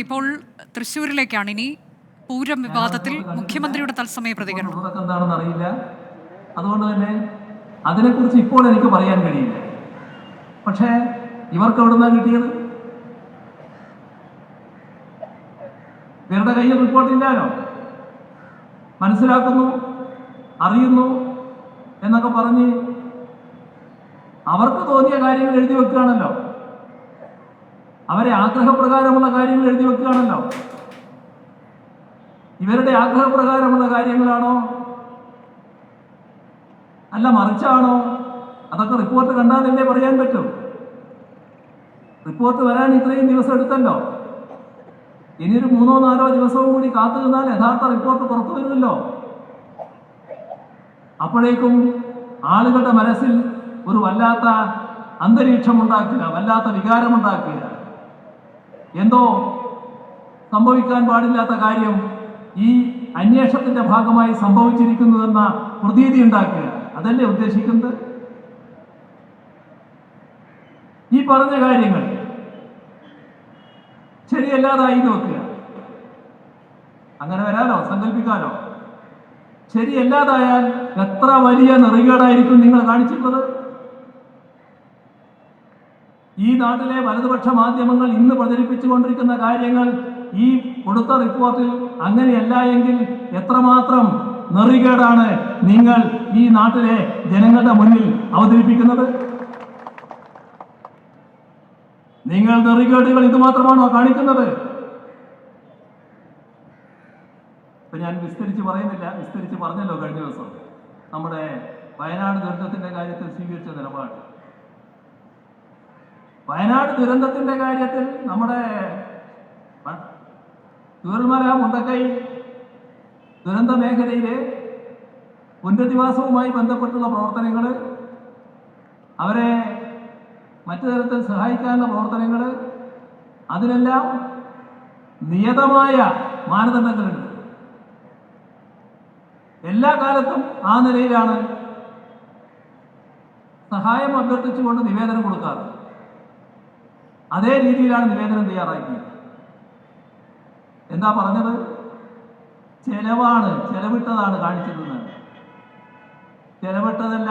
ഇപ്പോൾ തൃശ്ശൂരിലേക്കാണ് ഇനി പൂരം വിവാദത്തിൽ മുഖ്യമന്ത്രിയുടെ തത്സമയ പ്രതികരണം. എന്താണെന്ന് അറിയില്ല. അതുകൊണ്ട് തന്നെ അതിനെക്കുറിച്ച് ഇപ്പോൾ എനിക്ക് പറയാൻ കഴിയില്ല. പക്ഷേ ഇവർക്ക് എവിടുന്നാണ് കിട്ടിയത്? ഇവരുടെ കയ്യിൽ റിപ്പോർട്ടില്ലാലോ. മനസ്സിലാക്കുന്നു, അറിയുന്നു എന്നൊക്കെ പറഞ്ഞ് അവർക്ക് തോന്നിയ കാര്യങ്ങൾ എഴുതി വെക്കുകയാണല്ലോ. അവരെ ആഗ്രഹപ്രകാരമുള്ള കാര്യങ്ങൾ എഴുതി വെക്കുകയാണല്ലോ. ഇവരുടെ ആഗ്രഹപ്രകാരമുള്ള കാര്യങ്ങളാണോ അല്ല മറിച്ചാണോ? അതൊക്കെ റിപ്പോർട്ട് കണ്ടാലല്ലേ പറയാൻ പറ്റൂ. റിപ്പോർട്ട് വരാൻ ഇത്രയും ദിവസം എടുത്തല്ലോ. ഇനിയൊരു 3-4 ദിവസവും കൂടി കാത്തു നിന്നാൽ യഥാർത്ഥ റിപ്പോർട്ട് പുറത്തു വരുമല്ലോ. അപ്പോഴേക്കും ആളുകളുടെ മനസ്സിൽ ഒരു വല്ലാത്ത അന്തരീക്ഷം ഉണ്ടാക്കുക, വല്ലാത്ത വികാരമുണ്ടാക്കുക, എന്തോ സംഭവിക്കാൻ പാടില്ലാത്ത കാര്യം ഈ അന്വേഷണത്തിന്റെ ഭാഗമായി സംഭവിച്ചിരിക്കുന്നുവെന്ന പ്രതീതി ഉണ്ടാക്കുക. അതല്ലേ ഉദ്ദേശിക്കുന്നത്? ഈ പറഞ്ഞ കാര്യങ്ങൾ ശരിയല്ലാതായി വെക്കുക. അങ്ങനെ വരാലോ, സങ്കല്പിക്കാലോ. ശരിയല്ലാതായാൽ എത്ര വലിയ നെറികേടായിരിക്കും നിങ്ങൾ കാണിച്ചിട്ടുള്ളത്. ഈ നാട്ടിലെ വലതുപക്ഷ മാധ്യമങ്ങൾ ഇന്ന് പ്രചരിപ്പിച്ചുകൊണ്ടിരിക്കുന്ന കാര്യങ്ങൾ ഈ കൊടുത്ത റിപ്പോർട്ടിൽ അങ്ങനെയല്ല എങ്കിൽ എത്രമാത്രം നെറികേടാണ് നിങ്ങൾ ഈ നാട്ടിലെ ജനങ്ങളുടെ മുന്നിൽ അവതരിപ്പിക്കുന്നത്. നിങ്ങൾ നെറികേടുകൾ ഇത് മാത്രമാണോ കാണിക്കുന്നത്? ഇപ്പൊ ഞാൻ വിസ്തരിച്ച് പറയുന്നില്ല, വിസ്തരിച്ച് പറഞ്ഞല്ലോ കഴിഞ്ഞ ദിവസം നമ്മുടെ വയനാട് ദുരന്തത്തിന്റെ കാര്യത്തിൽ സ്വീകരിച്ച നിലപാട്. വയനാട് ദുരന്തത്തിന്റെ കാര്യത്തിൽ നമ്മുടെ ചൂരൽമല മുണ്ടക്കൈ ദുരന്ത മേഖലയിലെ പുനരധിവാസവുമായി ബന്ധപ്പെട്ടുള്ള പ്രവർത്തനങ്ങൾ, അവരെ മറ്റു തരത്തിൽ സഹായിക്കാനുള്ള പ്രവർത്തനങ്ങൾ, അതിനെല്ലാം നിയതമായ മാനദണ്ഡങ്ങളുണ്ട്. എല്ലാ കാലത്തും ആ നിലയിലാണ് സഹായം അഭ്യർത്ഥിച്ചുകൊണ്ട് നിവേദനം കൊടുക്കാറ്. അതേ രീതിയിലാണ് നിവേദനം തയ്യാറാക്കിയത്. എന്താ പറഞ്ഞത്? ചെലവിട്ടതാണ് കാണിച്ചതെന്ന്. ചെലവിട്ടതല്ല,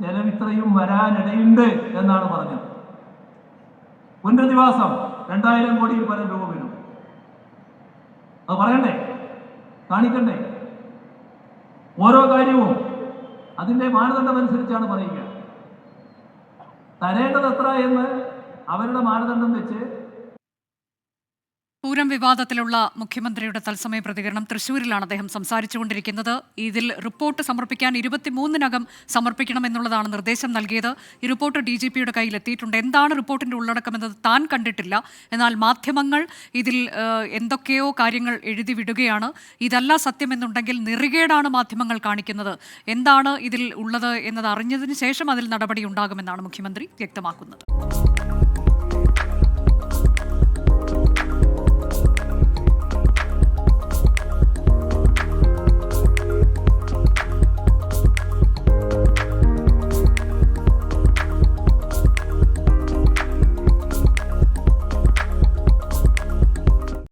ചെലവിത്രയും വരാനിടയുണ്ട് എന്നാണ് പറഞ്ഞത്. പുനരധിവാസം 2000 കോടിയിൽ പരം രൂപ വരും. അത് പറയണ്ടേ, കാണിക്കണ്ടേ? ഓരോ കാര്യവും അതിൻ്റെ മാനദണ്ഡം അനുസരിച്ചാണ് പറയുക. തരേണ്ടത് എത്ര എന്ന് അവരുടെ മാനദണ്ഡം വെച്ച്. പൂരം വിവാദത്തിലുള്ള മുഖ്യമന്ത്രിയുടെ തത്സമയ പ്രതികരണം. തൃശ്ശൂരിലാണ് അദ്ദേഹം സംസാരിച്ചുകൊണ്ടിരിക്കുന്നത്. ഇതിൽ റിപ്പോർട്ട് സമർപ്പിക്കാൻ 23-നകം സമർപ്പിക്കണമെന്നുള്ളതാണ് നിർദ്ദേശം നൽകിയത്. ഈ റിപ്പോർട്ട് DGPയുടെ കയ്യിൽ എത്തിയിട്ടുണ്ട്. എന്താണ് റിപ്പോർട്ടിന്റെ ഉള്ളടക്കമെന്നത് താൻ കണ്ടിട്ടില്ല. എന്നാൽ മാധ്യമങ്ങൾ ഇതിൽ എന്തൊക്കെയോ കാര്യങ്ങൾ എഴുതി വിടുകയാണ്. ഇതല്ല സത്യമെന്നുണ്ടെങ്കിൽ നെറികേടാണ് മാധ്യമങ്ങൾ കാണിക്കുന്നത്. എന്താണ് ഇതിൽ ഉള്ളത് എന്നത് അറിഞ്ഞതിന് ശേഷം അതിൽ നടപടി ഉണ്ടാകുമെന്നാണ് മുഖ്യമന്ത്രി വ്യക്തമാക്കുന്നത്.